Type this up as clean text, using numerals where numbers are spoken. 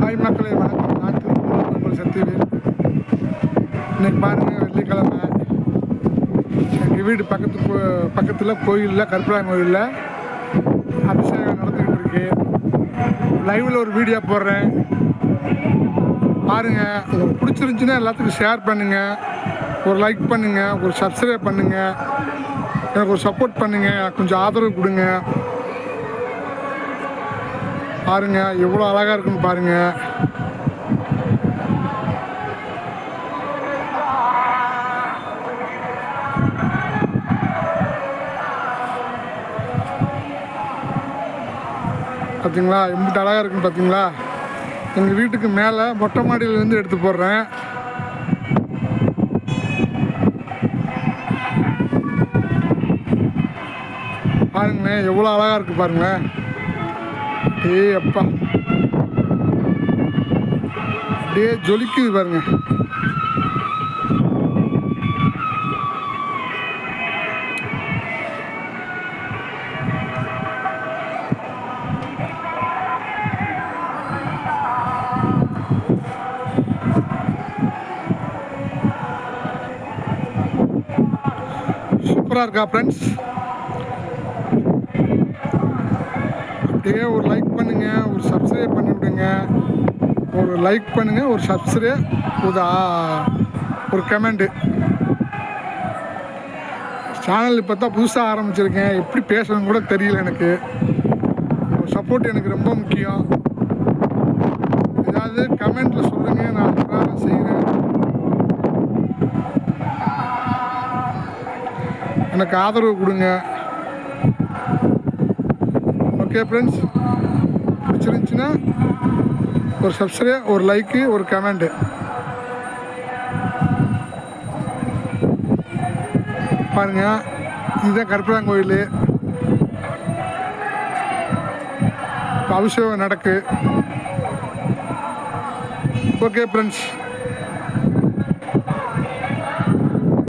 Hi மக்களே, வணக்கம். நான் திருப்பூர் உங்கள் சக்திவேல். இன்னைக்கு பாருங்கள், வெள்ளிக்கிழமை. எங்கள் வீடு பக்கத்தில் கோயிலில், கருப்பராயன் கோயிலில் அபிஷேகம் நடந்துக்கிட்டு இருக்கு. லைவில் ஒரு வீடியோ போடுறேன் பாருங்கள். உங்களுக்கு பிடிச்சிருந்துச்சின்னா எல்லாத்துக்கும் ஷேர் பண்ணுங்கள், ஒரு லைக் பண்ணுங்கள், ஒரு சப்ஸ்கிரைப் பண்ணுங்கள், எனக்கு ஒரு சப்போர்ட் பண்ணுங்கள், கொஞ்சம் ஆதரவு கொடுங்க. பாருங்க எவ்வளோ அழகாக இருக்குன்னு பாருங்க. பார்த்தீங்களா எம்பிட்டு அழகாக இருக்குன்னு பார்த்தீங்களா. எங்கள் வீட்டுக்கு மேலே மொட்டை மாடியிலேருந்து எடுத்து போடுறேன். பாருங்களேன் எவ்வளோ அழகாக இருக்குது பாருங்களேன். ஏய் அப்பா, அப்படியே ஜொலிக்குது பாருங்க. சூப்பராக இருக்கா ஃப்ரெண்ட்ஸ்? அப்படியே ஒரு லைக் பண்ணுங்கள், ஒரு சப்ஸ்கிரைப் பண்ணி விடுங்க. ஒரு லைக் பண்ணுங்கள், ஒரு சப்ஸ்கிரைப், ஒரு கமெண்ட்டு. சேனல் இப்போ தான் புதுசாக ஆரம்பிச்சிருக்கேன், எப்படி பேசணும்னு கூட தெரியல எனக்கு. உங்கள் சப்போர்ட் எனக்கு ரொம்ப முக்கியம். ஏதாவது கமெண்ட்டில் சொல்லுங்கள், நான் அதுக்காக செய்கிறேன். எனக்கு ஆதரவு கொடுங்க. ஓகே ஃப்ரெண்ட்ஸ், பிடிச்சிருந்துச்சின்னா ஒரு சப்ஸ்கிரைப், ஒரு லைக்கு, ஒரு கமெண்ட்டு. பாருங்கள், இதுதான் கருப்பராயன் கோயில். அபிஷேகம் நடக்கு. Okay friends.